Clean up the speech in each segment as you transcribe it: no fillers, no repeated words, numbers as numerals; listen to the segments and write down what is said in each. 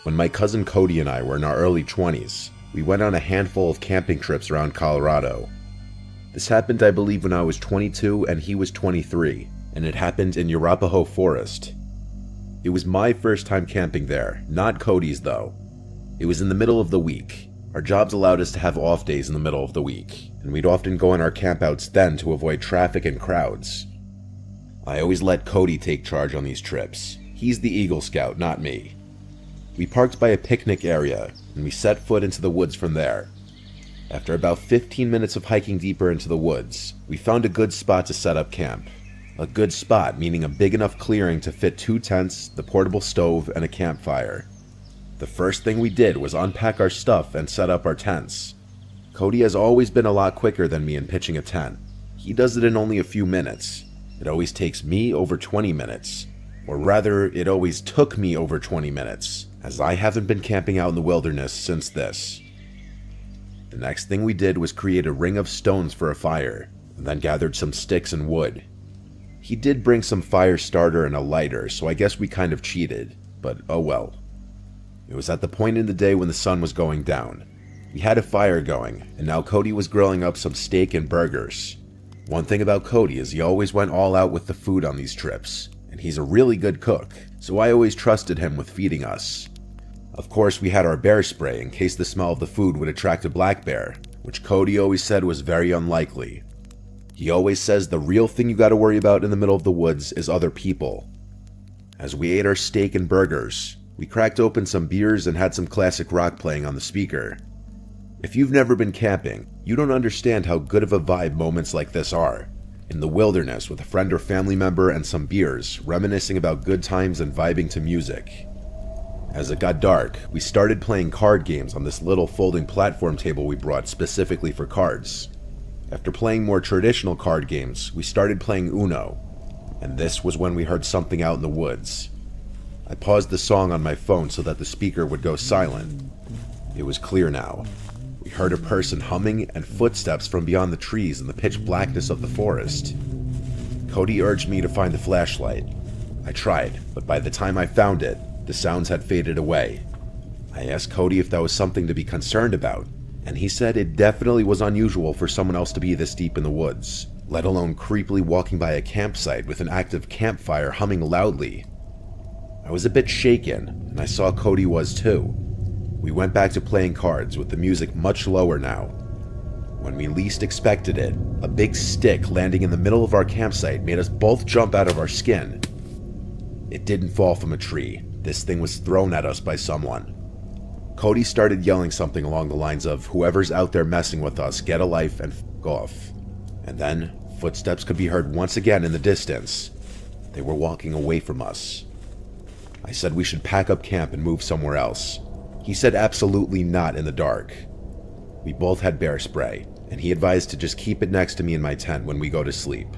When my cousin Cody and I were in our early 20s, we went on a handful of camping trips around Colorado. This happened, I believe, when I was 22 and he was 23, and it happened in Arapahoe Forest. It was my first time camping there, not Cody's though. It was in the middle of the week. Our jobs allowed us to have off days in the middle of the week, and we'd often go on our campouts then to avoid traffic and crowds. I always let Cody take charge on these trips. He's the Eagle Scout, not me. We parked by a picnic area, and we set foot into the woods from there. After about 15 minutes of hiking deeper into the woods, we found a good spot to set up camp. A good spot meaning a big enough clearing to fit 2 tents, the portable stove, and a campfire. The first thing we did was unpack our stuff and set up our tents. Cody has always been a lot quicker than me in pitching a tent. He does it in only a few minutes. It always takes me over 20 minutes. Or rather, it always took me over 20 minutes, as I haven't been camping out in the wilderness since this. The next thing we did was create a ring of stones for a fire, and then gathered some sticks and wood. He did bring some fire starter and a lighter, so I guess we kind of cheated, but oh well. It was at the point in the day when the sun was going down. We had a fire going, and now Cody was grilling up some steak and burgers. One thing about Cody is he always went all out with the food on these trips, and he's a really good cook, so I always trusted him with feeding us. Of course, we had our bear spray in case the smell of the food would attract a black bear, which Cody always said was very unlikely. He always says the real thing you gotta worry about in the middle of the woods is other people. As we ate our steak and burgers, we cracked open some beers and had some classic rock playing on the speaker. If you've never been camping, you don't understand how good of a vibe moments like this are. In the wilderness with a friend or family member and some beers, reminiscing about good times and vibing to music. As it got dark, we started playing card games on this little folding platform table we brought specifically for cards. After playing more traditional card games, we started playing Uno, and this was when we heard something out in the woods. I paused the song on my phone so that the speaker would go silent. It was clear now. We heard a person humming and footsteps from beyond the trees in the pitch blackness of the forest. Cody urged me to find the flashlight. I tried, but by the time I found it, the sounds had faded away. I asked Cody if that was something to be concerned about, and he said it definitely was unusual for someone else to be this deep in the woods, let alone creepily walking by a campsite with an active campfire humming loudly. I was a bit shaken, and I saw Cody was too. We went back to playing cards with the music much lower now. When we least expected it, a big stick landing in the middle of our campsite made us both jump out of our skin. It didn't fall from a tree. This thing was thrown at us by someone. Cody started yelling something along the lines of, "Whoever's out there messing with us, get a life and f*** off." And then, footsteps could be heard once again in the distance. They were walking away from us. I said we should pack up camp and move somewhere else. He said absolutely not in the dark. We both had bear spray, and he advised to just keep it next to me in my tent when we go to sleep.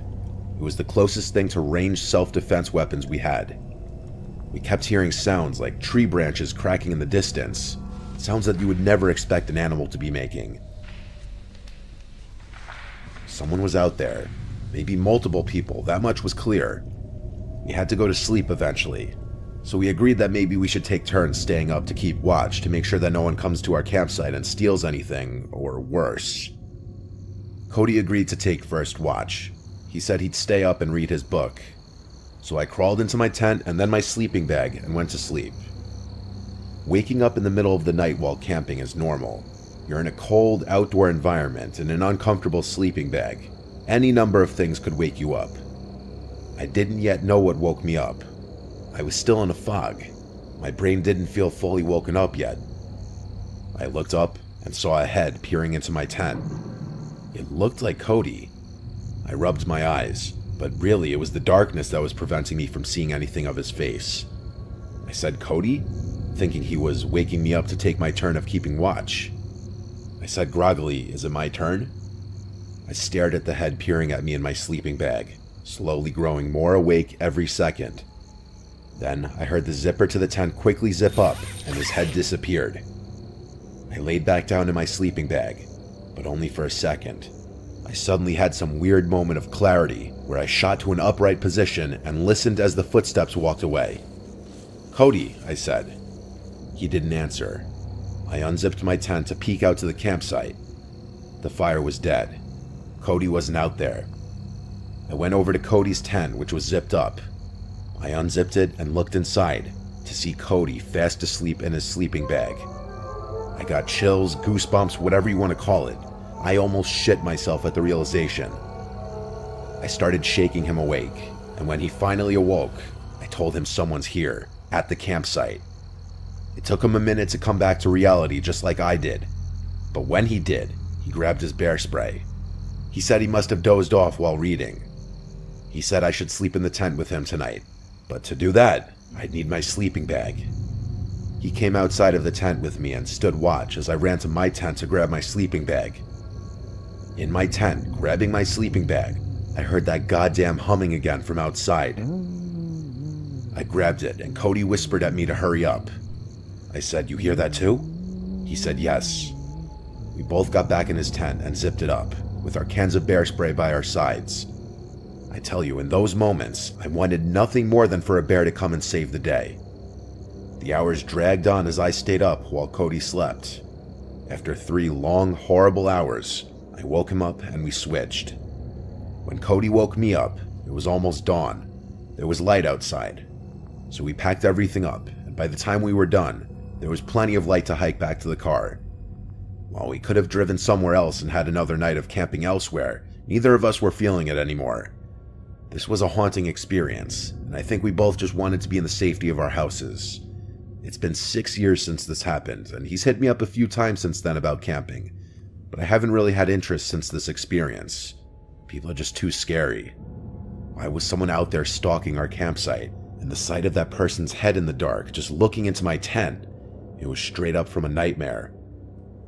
It was the closest thing to ranged self-defense weapons we had. We kept hearing sounds like tree branches cracking in the distance, sounds that you would never expect an animal to be making. Someone was out there, maybe multiple people, that much was clear. We had to go to sleep eventually, so we agreed that maybe we should take turns staying up to keep watch to make sure that no one comes to our campsite and steals anything, or worse. Cody agreed to take first watch. He said he'd stay up and read his book. So I crawled into my tent and then my sleeping bag and went to sleep. Waking up in the middle of the night while camping is normal. You're in a cold, outdoor environment in an uncomfortable sleeping bag. Any number of things could wake you up. I didn't yet know what woke me up. I was still in a fog. My brain didn't feel fully woken up yet. I looked up and saw a head peering into my tent. It looked like Cody. I rubbed my eyes, but really it was the darkness that was preventing me from seeing anything of his face. I said, "Cody?" thinking he was waking me up to take my turn of keeping watch. I said groggily, "Is it my turn?" I stared at the head peering at me in my sleeping bag, slowly growing more awake every second. Then I heard the zipper to the tent quickly zip up, and his head disappeared. I laid back down in my sleeping bag, but only for a second. I suddenly had some weird moment of clarity where I shot to an upright position and listened as the footsteps walked away. "Cody," I said. He He didn't answer. I unzipped my tent to peek out to the campsite. The fire was dead. Cody wasn't out there. I went over to Cody's tent, which was zipped up. I unzipped it and looked inside to see Cody fast asleep in his sleeping bag. I got chills, goosebumps, whatever you want to call it. I almost shit myself at the realization. I started shaking him awake, and when he finally awoke, I told him someone's here, at the campsite. It took him a minute to come back to reality just like I did, but when he did, he grabbed his bear spray. He said he must have dozed off while reading. He said I should sleep in the tent with him tonight, but to do that, I'd need my sleeping bag. He came outside of the tent with me and stood watch as I ran to my tent to grab my sleeping bag. In my tent, grabbing my sleeping bag, I heard that goddamn humming again from outside. I grabbed it and Cody whispered at me to hurry up. I said, "You hear that too?" He said yes. We both got back in his tent and zipped it up, with our cans of bear spray by our sides. I tell you, in those moments, I wanted nothing more than for a bear to come and save the day. The hours dragged on as I stayed up while Cody slept. After 3 long, horrible hours, I woke him up and we switched. When Cody woke me up, it was almost dawn. There was light outside. So we packed everything up, and by the time we were done, there was plenty of light to hike back to the car. While we could have driven somewhere else and had another night of camping elsewhere, neither of us were feeling it anymore. This was a haunting experience, and I think we both just wanted to be in the safety of our houses. It's been 6 years since this happened, and he's hit me up a few times since then about camping, but I haven't really had interest since this experience. People are just too scary. Why was someone out there stalking our campsite? And the sight of that person's head in the dark, just looking into my tent, it was straight up from a nightmare.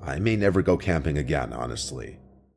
I may never go camping again, honestly.